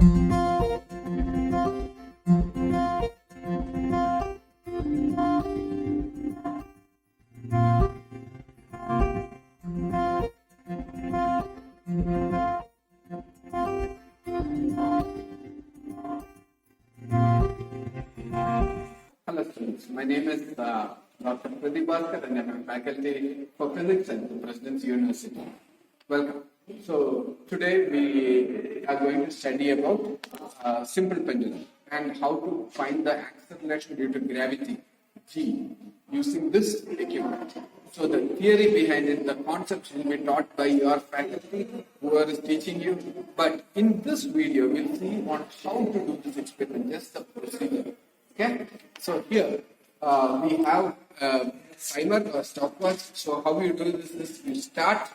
Hello students, my name is Dr. Pradeep Bhaskar and I am a faculty for physics at the Presidency University. Welcome. So today we are going to study about simple pendulum and how to find the acceleration due to gravity G using this equipment. So the theory behind it, the concepts will be taught by your faculty, whoever is teaching you. But in this video, we'll see on how to do this experiment, just the procedure. Okay, so here we have a timer or stopwatch. So how you do this is you start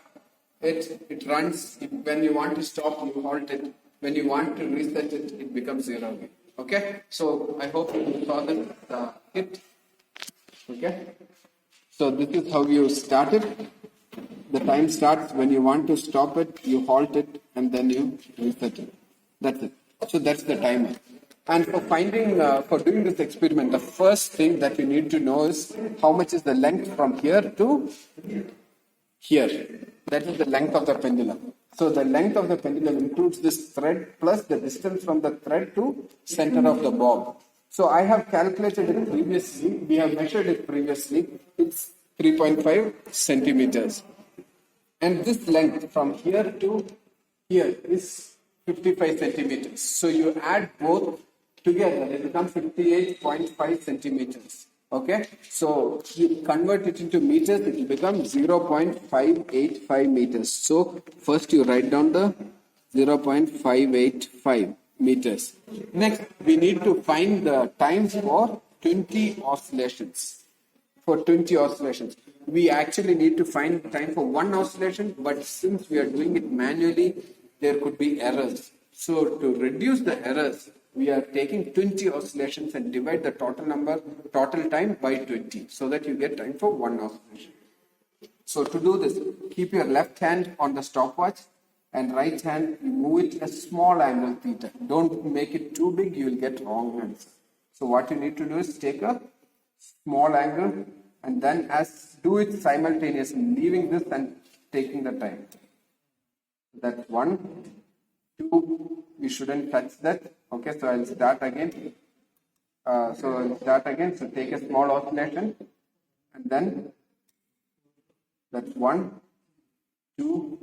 it, it runs. When you want to stop, you halt it. When you want to reset it, it becomes 0 again. Okay, so I hope you saw the hit. Okay, so this is how you start it. The time starts. When you want to stop it, you halt it and then you reset it. That's it. So that's the timer. And for doing this experiment, the first thing that you need to know is how much is the length from here to here. That is the length of the pendulum. So the length of the pendulum includes this thread plus the distance from the thread to center of the bob. So I have calculated it previously. We have measured it previously. It's 3.5 centimeters. And this length from here to here is 55 centimeters. So you add both together, it becomes 58.5 centimeters. Okay, so you convert it into meters, it will become 0.585 meters. So first you write down the 0.585 meters. Next, we need to find the times for 20 oscillations. For 20 oscillations, we actually need to find time for one oscillation, but since we are doing it manually, there could be errors. So to reduce the errors, we are taking 20 oscillations and divide the total time by 20 so that you get time for one oscillation. So to do this, keep your left hand on the stopwatch and right hand, you move it a small angle theta. Don't make it too big, you will get wrong answer. So what you need to do is take a small angle and then do it simultaneously, leaving this and taking the time. That's 1, 2, we shouldn't touch that. Okay, so I'll start again. So take a small oscillation and then that's 1, 2,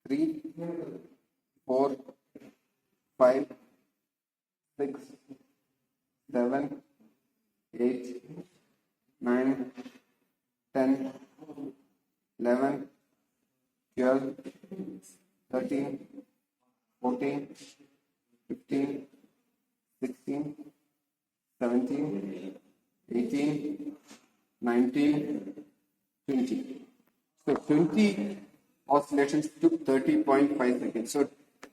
3, 4, 5, 6, 7, 8, 9, 10, 11, 12, 13, 14, 15, 16, 17, 18, 19, 20. So 20 oscillations took 30.5 seconds. So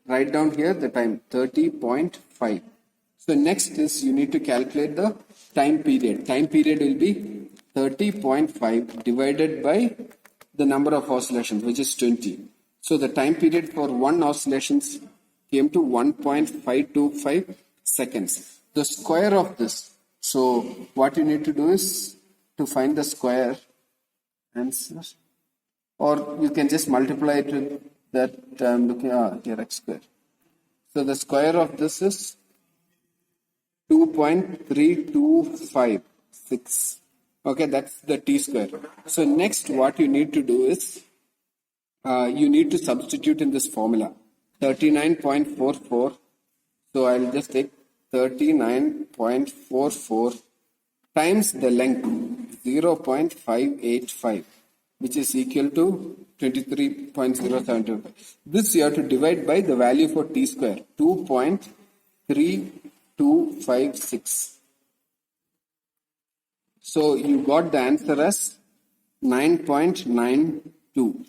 write down here the time 30.5. So next is you need to calculate the time period. Time period will be 30.5 divided by the number of oscillations, which is 20. So the time period for one oscillations came to 1.525 seconds. The square of this. So what you need to do is to find the square answer, or you can just multiply it with that I'm looking here x square. So the square of this is 2.3256. Okay, that's the t square. So next what you need to do is you need to substitute in this formula 39.44. So I'll just take 39.44 times the length 0.585, which is equal to 23.075. This you have to divide by the value for t square, 2.3256. So you got the answer as 9.92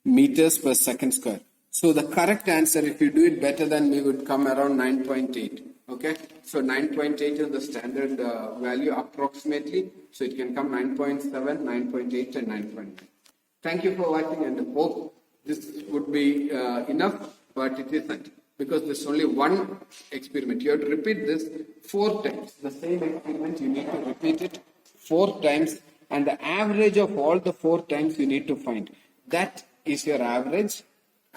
meters per second square. So the correct answer, if you do it better than me, would come around 9.8. Okay, so 9.8 is the standard value approximately. So it can come 9.7, 9.8 and 9.9. Thank you for watching and hope this would be enough, but it isn't. because there's only one experiment. You have to repeat this 4 times. The same experiment, you need to repeat it 4 times, and the average of all the 4 times you need to find. That is your average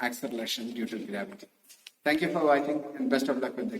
acceleration due to gravity. Thank you for watching, and best of luck with the